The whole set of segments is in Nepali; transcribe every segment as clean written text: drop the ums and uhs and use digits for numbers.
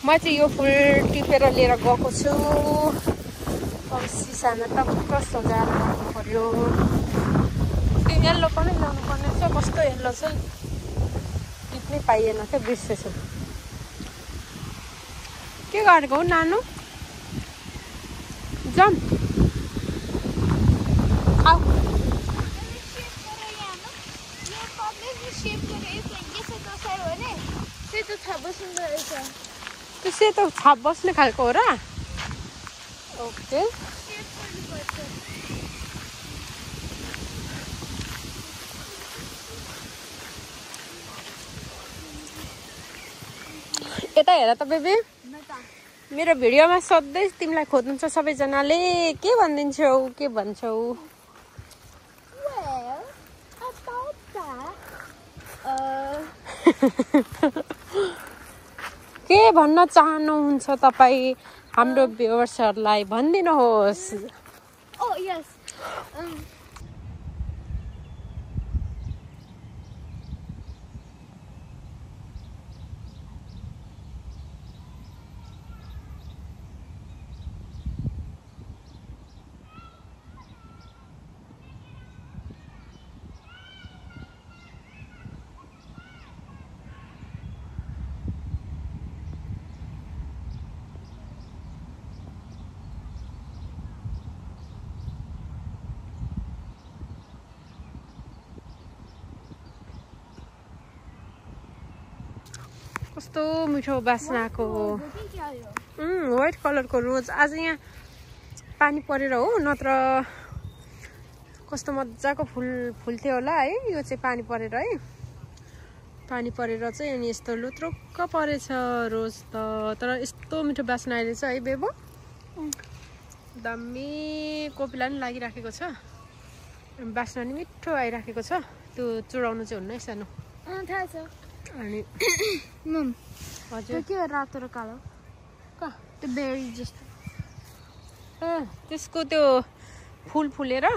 म चाहिँ यो फुल टिपेर लिएर गएको छु। अब सिसामा टक्क सजाएर राख्नु पर्यो। त्यो येल्लो पनि ल्याउनु पर्ने छ। कस्तो येल्लो छ टिप्नै पाइएन क्या, बिर्सेछु। के गरेको हो नानु? जाम आऊ। त्यो सेतो छाप बस्ने खालको हो र? ओके। यता हेर त बेबी, मेरो भिडियोमा सधैँ तिमीलाई खोज्नुहुन्छ सबैजनाले। के भनिदिन्छौ, के भन्छौ? के भन्न चाहनुहुन्छ तपाईँ हाम्रो भ्युअर्सहरूलाई भनिदिनुहोस्। कस्तो मिठो बास्नाको व्हाइट कलरको रोज। आज यहाँ पानी परेर हो, नत्र कस्तो मजाको फुल्थ्यो होला है। यो चाहिँ पानी परेर है, पानी परेर चाहिँ अनि यस्तो लुत्रुक्क परेछ रोज त। तर यस्तो मिठो बास्ना अहिले छ है बेबो। दामी कोपिला पनि लागिराखेको छ, बास्ना नि मिठो आइराखेको छ। त्यो चुडाउनु चाहिँ हुन्न है सानो। थाहा छ। अनि हजुर के रातो र कालो त्यो बेरी जस्तो। त्यसको त्यो फुल फुलेर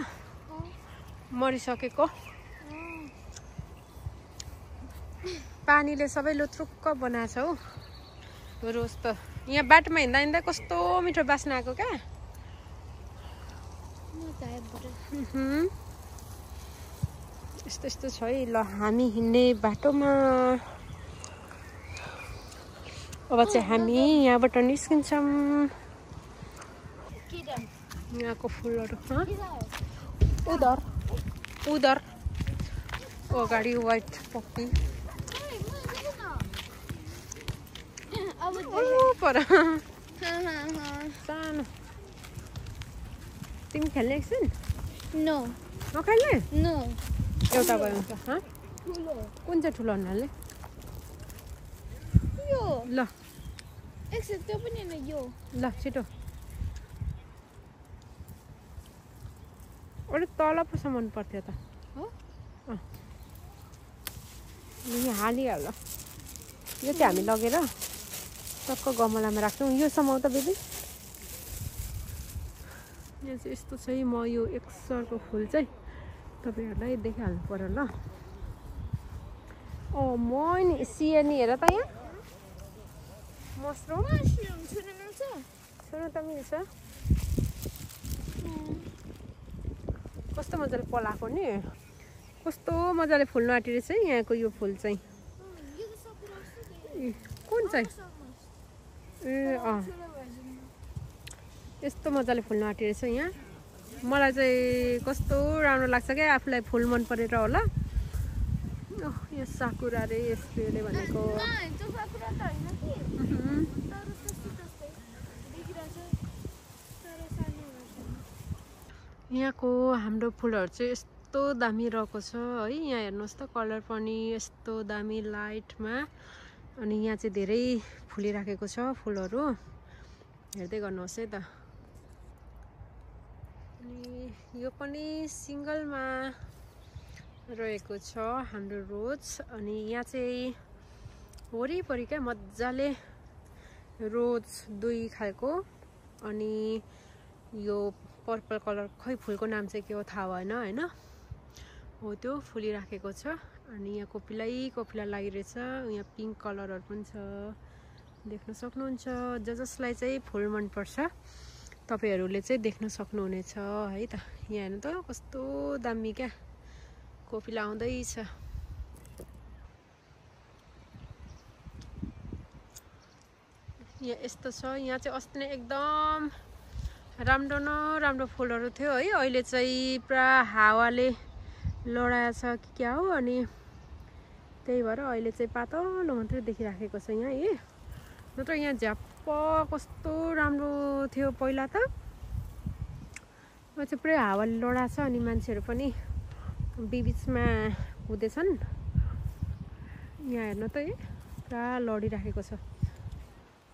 मरिसकेको, पानीले सबै लुत्रुक्क बनाएछ हौ रोज त। यहाँ बाटोमा हिँड्दा हिँड्दा कस्तो मिठो बास्ना आएको क्या। यस्तो यस्तो छ है। ल हामी हिँड्ने बाटोमा अब चाहिँ हामी यहाँबाट निस्किन्छौँ। यहाँको फुलहरू उधर उधर अगाडि व्हाइट पप्पी पर सानो। तिमी खेल्ने एकछिन? नो नखेल्ने? नो एउटा भयो हुन्छ। कुन चाहिँ ठुलो हुनाले? यो ल एकछिन त्यो पनि हैन यो। ल छिटो। अलिक तल पो मन पर्थ्यो त। यहाँ हालिहाल। यो चाहिँ हामी लगेर टक्क गमलामा राख्छौँ। यो समाउ त बेबी। यहाँ चाहिँ यस्तो छ है। म यो एक्सरको फुल चाहिँ तपाईँहरूलाई देखाइहाल्नु पर्यो ल। म नि सिएनी हेर त यहाँ मसरुम छुनु त मिल्छ। कस्तो मजाले पलाएको नि, कस्तो मजाले फुल्नु आँटिरहेछ है यहाँको यो फुल चाहिँ। कुन चाहिँ? यस्तो मजाले फुल्नु आँटिरहेछ यहाँ। मलाई चाहिँ कस्तो राम्रो लाग्छ क्या, आफूलाई फुल मन परेर होला। यो साकुरा रे यसले भनेको। यहाँको हाम्रो फुलहरू चाहिँ यस्तो दामी रहेको छ है। यहाँ हेर्नुहोस् त, कलर पनि यस्तो दामी लाइटमा। अनि यहाँ चाहिँ धेरै फुलिराखेको छ फुलहरू, हेर्दै गर्नुहोस् है त। अनि यो पनि सिङ्गलमा रहेको छ हाम्रो रोज। अनि यहाँ चाहिँ वरिपरि क्या मजाले रोज दुई खालको। अनि यो पर्पल कलर, खै फुलको नाम चाहिँ के हो थाहा भएन होइन, हो त्यो फुलिराखेको छ। अनि यहाँ कोपिला लागिरहेछ। यहाँ पिङ्क कलरहरू पनि छ। देख्न सक्नुहुन्छ। जसलाई चाहिँ फुल मनपर्छ तपाईहरूले चाहिँ देख्न सक्नुहुनेछ है त। यहाँ हेर्नु त कस्तो दामी क्या कोपिला आउँदैछ। यहाँ यस्तो छ। यहाँ चाहिँ अस्ति नै एकदम राम्रो फुलहरू थियो है। अहिले चाहिँ पुरा हावाले लडाएछ कि क्या हो, अनि त्यही भएर अहिले चाहिँ पातलो मात्रै देखिराखेको छ यहाँ। नत्र यहाँ झ्याप्प कस्तो राम्रो थियो पहिला त। चाहिँ पुरै हावाले लडाएछ अनि मान्छेहरू पनि बिचमा हुँदैछन्। यहाँ हेर्नु त पुरा लडिराखेको छ।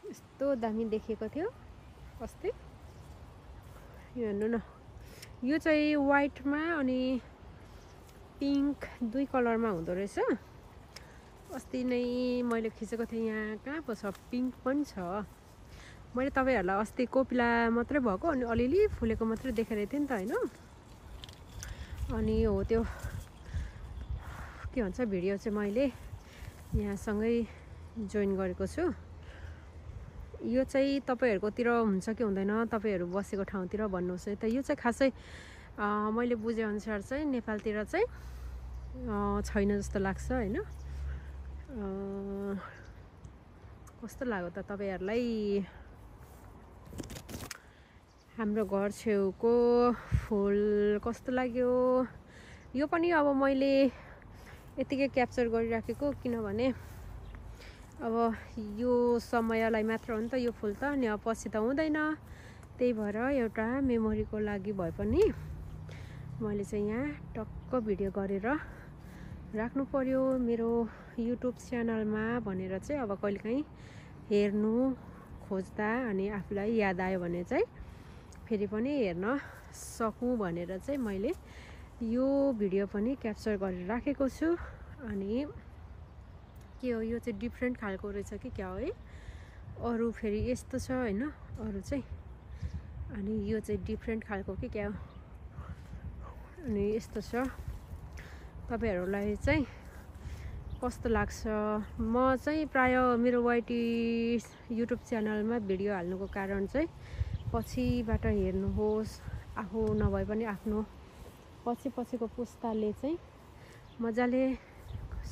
यस्तो दामी देखिएको थियो अस्ति। यो हेर्नु न, यो चाहिँ वाइटमा अनि पिङ्क दुई कलरमा हुँदो रहेछ। अस्ति नै मैले खिचेको थिएँ। यहाँ कहाँ पो छ, पिङ्क पनि छ। मैले तपाईँहरूलाई अस्ति कोपिला मात्रै भएको अनि अलिअलि फुलेको मात्रै देखाइरहेको थिएँ नि त होइन। अनि हो त्यो के भन्छ भिडियो चाहिँ मैले यहाँसँगै जोइन गरेको छु। यो चाहिँ तपाईँहरूकोतिर हुन्छ कि हुँदैन, तपाईँहरू बसेको ठाउँतिर भन्नुहोस् है त। यो चाहिँ खासै मैले बुझेअनुसार चाहिँ नेपालतिर चाहिँ छैन जस्तो लाग्छ होइन। कस्तो लाग्यो त तपाईँहरूलाई हाम्रो घर छेउको फुल कस्तो लाग्यो? यो पनि अब मैले यतिकै क्याप्चर गरिराखेको, किनभने अब यो समयलाई मात्र हो नि त यो फुल त, अनि अब पछि त हुँदैन। त्यही भएर एउटा मेमोरीको लागि भए पनि मैले चाहिँ यहाँ टक्क भिडियो गरेर राख्नु पर्यो मेरो युट्युब च्यानलमा भनेर चाहिँ। अब कहिलेकाहीँ हेर्नु खोज्दा अनि आफूलाई याद आयो भने चाहिँ फेरि पनि हेर्न सकूँ भनेर चाहिँ मैले यो भिडियो पनि क्याप्चर गरेर राखेको छु। अनि के हो यो चाहिँ डिफ्रेन्ट खालको रहेछ कि क्या हो है। अरू फेरि यस्तो छ होइन अरू चाहिँ, अनि यो चाहिँ डिफ्रेन्ट खालको कि क्या हो। अनि यस्तो छ। तपाईँहरूलाई चाहिँ कस्तो लाग्छ? म चाहिँ प्राय मेरो वाइटी युट्युब च्यानलमा भिडियो हाल्नुको कारण चाहिँ पछिबाट हेर्नुहोस्, आफू नभए पनि आफ्नो पछिको पुस्ताले चाहिँ मजाले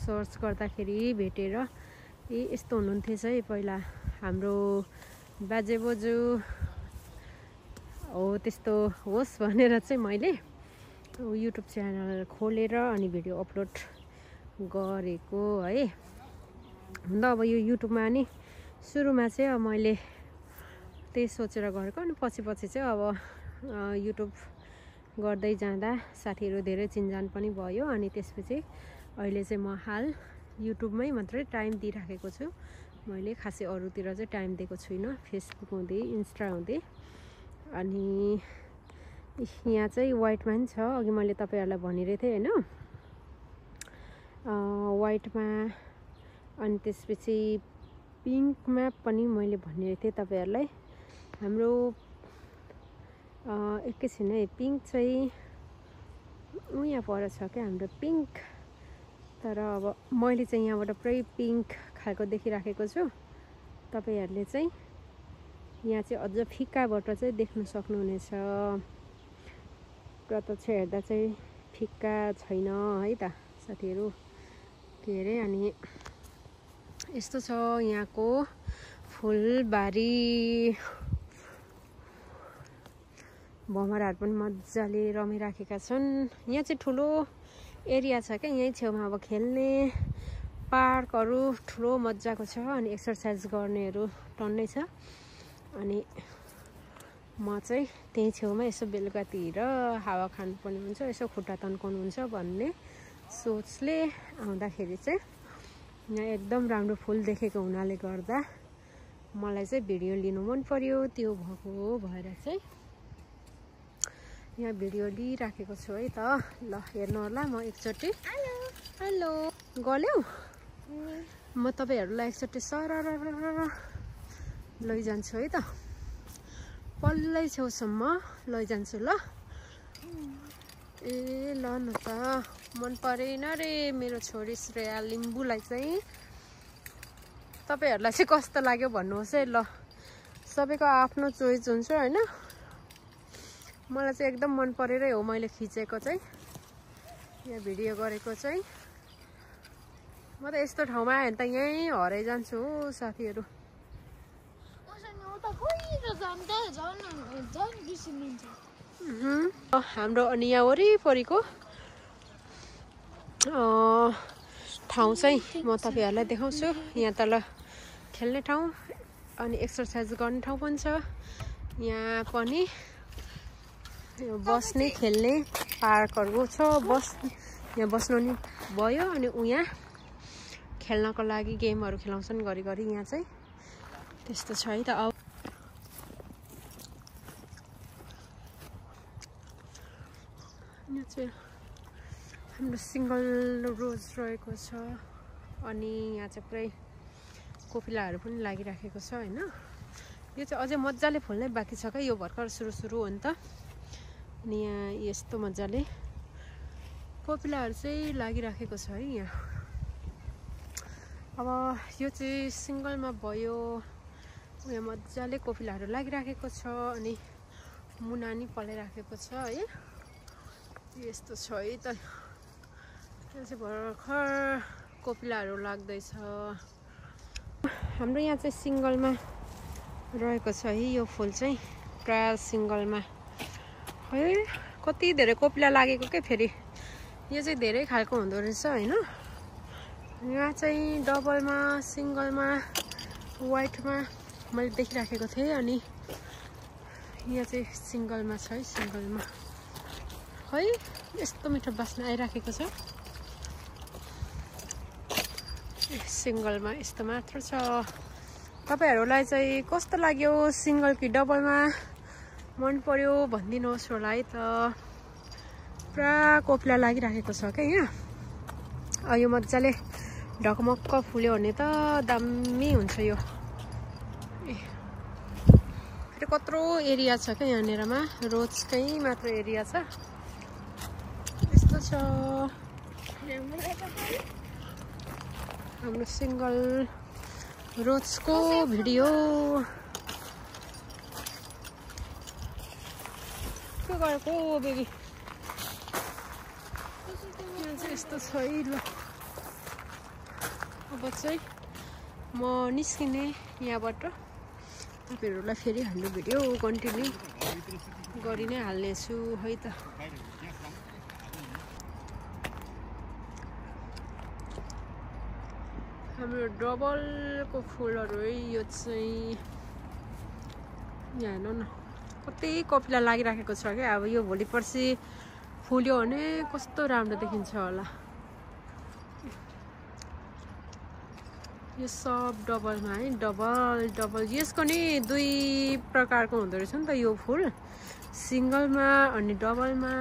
सर्च गर्दाखेरि भेटेर यस्तो हुनुहुन्थेछ है पहिला हाम्रो बाजे बोजू हो, त्यस्तो होस् भनेर चाहिँ मैले युट्युब च्यानल खोलेर अनि भिडियो अपलोड गरेको है। हुन त अब यो युट्युबमा नि सुरुमा चाहिँ अब मैले त्यही सोचेर गरेको, अनि पछि चाहिँ अब युट्युब गर्दै जाँदा साथीहरू धेरै चिनजान पनि भयो। अनि त्यसपछि अहिले चाहिँ म हाल युट्युबमै मात्रै टाइम दिइराखेको छु। मैले खासै अरूतिर चाहिँ टाइम दिएको छुइनँ, फेसबुक हुँदै इन्स्टा हुँदै। अनि यहाँ चाहिँ वाइटमा पनि छ, अघि मैले तपाईँहरूलाई भनिरहेको थिएँ होइन वाइटमा। अनि त्यसपछि पिङ्कमा पनि मैले भनिरहेको थिएँ तपाईँहरूलाई। हाम्रो एकैछिन है, पिङ्क चाहिँ यहाँ पर छ क्या हाम्रो पिङ्क। तर अब मैले चाहिँ यहाँबाट पुरै पिङ्क खालको देखिराखेको छु। तपाईँहरूले चाहिँ यहाँ चाहिँ अझ फिक्काबाट चाहिँ देख्न सक्नुहुनेछ। प्रत्यक्ष हेर्दा चाहिँ फिक्का छैन है त साथीहरू, के अरे। अनि यस्तो छ यहाँको फुलबारी। भमराहरू पनि मजाले रमिराखेका छन्। यहाँ चाहिँ ठुलो एरिया छ क्या, यहीँ छेउमा अब खेल्ने पार्कहरू ठुलो मजाको छ। अनि एक्सर्साइज गर्नेहरू टन्नै छ। अनि म चाहिँ त्यही छेउमा यसो बेलुकातिर हावा खानु पनि हुन्छ, यसो खुट्टा तन्काउनु हुन्छ भन्ने सोचले आउँदाखेरि चाहिँ यहाँ एकदम राम्रो फुल देखेको हुनाले गर्दा मलाई चाहिँ भिडियो लिनु मन पर्यो। त्यो भएको भएर चाहिँ यहाँ भिडियो लिइराखेको छु है त। ल हेर्नु होला, म एकचोटि हेलो गल्यौ म तपाईँहरूलाई एकचोटि सरर लैजान्छु है त, पल्लै छेउसम्म लैजान्छु ल। ए ल न त, मन परेन रे मेरो छोरी श्रेया लिम्बूलाई चाहिँ। तपाईहरुलाई चाहिँ कस्तो लाग्यो भन्नुहोस् है ल। सबैको आफ्नो चोइस हुन्छ हैन। मलाई चाहिँ एकदम मन परेरै हो मैले खिचेको चाहिँ यहाँ भिडियो गरेको चाहिँ। म त यस्तो ठाउँमा आए भने त यही हराइ जान्छु हो साथीहरु। हाम्रो अनि यहाँ वरिपरिको ठाउँ चाहिँ म तपाईहरुलाई देखाउँछु। यहाँ तल खेल्ने ठाउँ अनि एक्सरसाइज गर्ने ठाउँ पनि छ। यहाँ पनि बस्ने खेल्ने पार्कहरु छ। यहाँ बस्नु नि भयो अनि उहाँ खेल्नको लागि गेमहरु खेलाउँछन् घरिघरि यहाँ चाहिँ त्यस्तो छ है त। अब यहाँ चाहिँ हाम्रो सिंगल रोज रहेको छ अनि यहाँ चाहिँ पुरै कोपिलाहरु पनि लागिराखेको छ हैन। यो चाहिँ अझै मज्जाले फुल्नै बाँकी छ के। यो भर्खर सुरु हो नि त। अनि यहाँ यस्तो मज्जाले कोपिलाहरु चाहिँ लागिराखेको छ है यहाँ। अब यो चाहिँ सिंगलमा भयो। यहाँ मज्जाले कोपिलाहरु लागिराखेको छ अनि मुना नि पलाइराखेको छ है। यस्तो छ है त। यो चाहिँ भर्खर कोपिलाहरु लाग्दैछ। हाम्रो यहाँ चाहिँ सिंगलमा रहेको छ है यो फुल चाहिँ प्राय सिंगलमा है। कति धेरै कोपिला लागेको के फेरि यो चाहिँ धेरै खालको हुँदो रहेछ हैन। यहाँ चाहिँ डबलमा सिंगलमा व्हाइटमा मैले देखिराखेको थिएँ अनि यहाँ चाहिँ सिंगलमा छ है। सिंगलमा है यस्तो मिठो बास्ना आइराखेको छ। सिंगलमा यस्तो मात्र छ। तपाईहरुलाई चाहिँ कस्तो लाग्यो सिंगल कि डबलमा मन पर्यो भनिदिनुहोस् होला है त। पुरा कोपिला लागिराखेको छ के यहाँ। यो मज्जाले ढकमक्क फुल्यो भने त दामी हुन्छ यो। फेरि कत्रो एरिया छ क्या यहाँनिरमा रोजकै मात्र एरिया छ। यस्तो छ हाम्रो सिंगल रोजको भिडियो। के गरेको बेबी यहाँ चाहिँ यस्तो छ है ल। अब चाहिँ म निस्किने यहाँबाट। तपाईहरुलाई फेरि हाम्रो भिडियो कन्टिन्यू गरि नै हाल्नेछु है त। हाम्रो डबलको फुलहरु है यो चाहिँ यहाँ हेर्नु न कति कोपिला लागिराखेको छ क्या। अब यो भोलि पर्सि फुल्यो भने कस्तो राम्रो देखिन्छ होला। यो सब डबलमा है डबल यसको नि दुई प्रकारको हुँदो रहेछ नि त यो फुल। सिंगलमा अनि डबलमा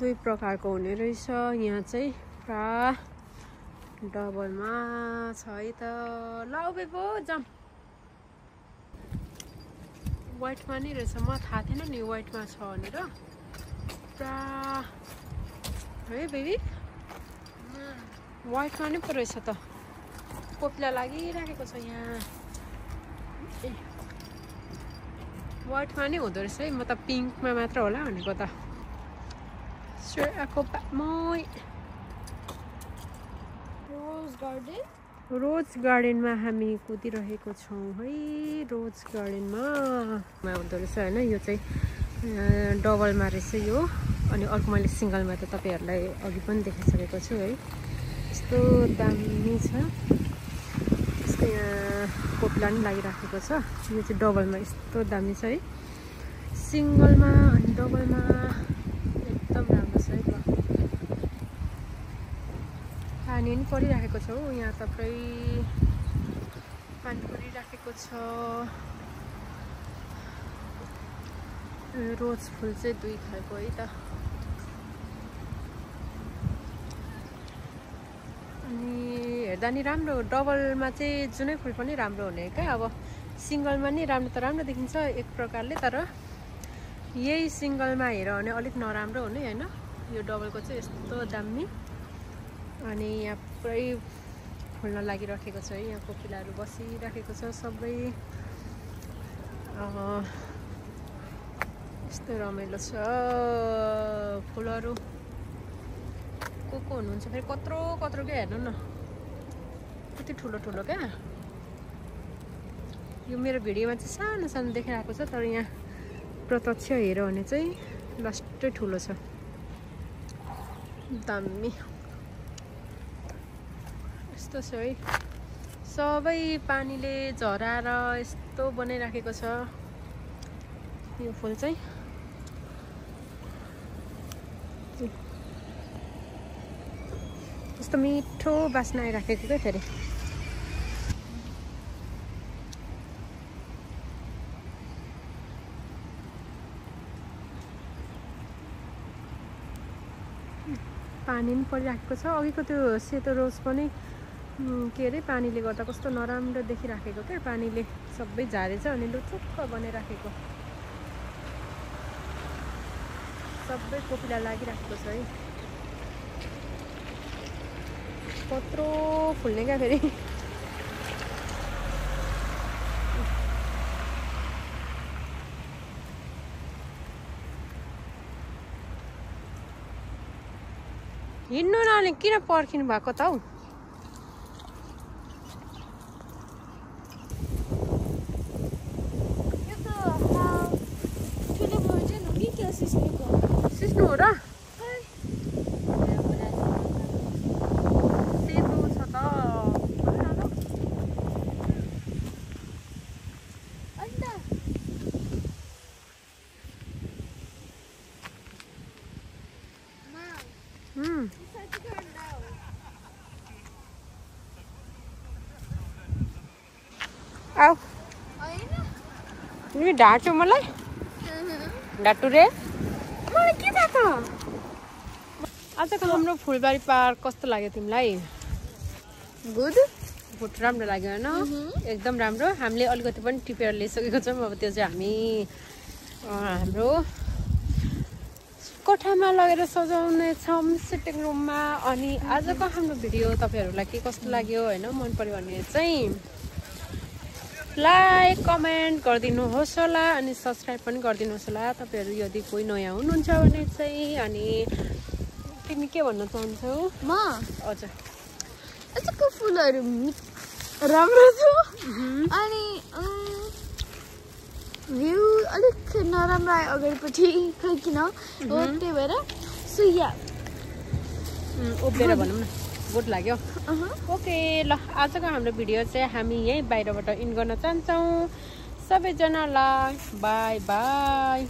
दुई प्रकारको हुने रहेछ। यहाँ चाहिँ पुरा डबलमा छ है त। ल बेबो जाम व्हाइटमा नि रहेछ। म थाहा थिएन नि व्हाइटमा छ भनेर। पुरा है बेबी व्हाइटमा नि पो रहेछ त। कोपिला लागिराखेको छ यहाँ। व्हाइटमा नि हुँदो रहेछ है। म त पिङ्कमा मात्र होला भनेको त। रोज गार्डनमा हामी कुदिरहेको छौँ है। रोज गार्डनमा हुँदो रहेछ हैन। यो चाहिँ डबलमा रहेछ यो। अनि अर्को मैले सिंगलमा त तपाईहरुलाई अघि पनि देखाइसकेको छु है। यस्तो दामी छ। यस्तो यहाँ कोपिला नि लागिराखेको छ। यो चाहिँ डबलमा यस्तो दामी छ है। सिंगलमा अनि डबलमा एकदम राम्रो छ है। पानी नि परिराखेको छ हो यहाँ त। पुरै पानी परिराखेको छ। रोज फुल चाहिँ दुई खालको है त। अनि हेर्दा नि राम्रो डबलमा चाहिँ जुनै फुल पनि राम्रो हुने क्या। अब सिंगलमा नि राम्रो त राम्रो देखिन्छ एक प्रकारले। तर यही सिंगलमा हेर भने अलिक नराम्रो हुने हैन। यो डबलको चाहिँ यस्तो दामी। अनि यहाँ पुरै फुल्न लागिराखेको छ है। यहाँ कोपिलाहरू बसिराखेको छ सबै। यस्तो रमाइलो छ फुलहरू। को हुनुहुन्छ फेरि कत्रो कत्रो क्या, हेर्नु न कति ठुलो ठुलो क्या। यो मेरो भिडियोमा चाहिँ सानो सानो देखिरहेको छ, तर यहाँ प्रत्यक्ष हेऱ्यो भने चाहिँ लास्टै ठुलो छ। दामी यस्तो छ है। सबै पानीले झराएर यस्तो बनाइराखेको छ यो फुल चाहिँ। यस्तो मिठो बास्ना आइराखेको क्या फेरि। पानी पनि परिराखेको छ। अघिको त्यो सेतो रोज पनि के अरे पानीले गर्दा कस्तो नराम्रो देखिराखेको क्या, पानीले सबै झारेछ अनि लुचुक्क बनाइराखेको। सबै कोपिला लागिराखेको छ है। कत्रो फुल्ने क्या फेरि। हिँड्नु न, अनि किन पर्खिनु भएको त हौ? सिस्नु हो र? सेतो छ त। आऊ तिमी ढाँट्यौ मलाई? ढाँटु रे मलाई के थाहा त? आजको हाम्रो फुलबारी पार्क कस्तो लाग्यो तिमीलाई? गुड गुड, राम्रो लाग्यो होइन? एकदम राम्रो। हामीले अलिकति पनि टिपेर ल्याइसकेको छौँ। अब त्यो चाहिँ हामी हाम्रो कोठामा लगेर सजाउने छौँ सिटिङ रुममा। अनि आजको हाम्रो भिडियो तपाईँहरूलाई के कस्तो लाग्यो होइन, मन पर्यो भने चाहिँ लाइक कमेन्ट गरिदिनुहोस् होला, अनि सब्सक्राइब पनि गरिदिनुहोस् होला तपाईँहरू यदि कोही नयाँ हुनुहुन्छ भने चाहिँ। अनि तिमी के भन्न चाहन्छौ? म हजुर आजको फुलहरू राम्रो छ, अनि भ्यू अलिक नराम्रो आयो अगाडिपट्टि खै किन हो, त्यही भएर सुया उभिएर भनौँ न गुड लाग्यो। ओके ल, आजको हाम्रो भिडियो चाहिँ हामी यहीँ बाहिरबाट इन गर्न चाहन्छौँ। सबैजनालाई बाई बाई।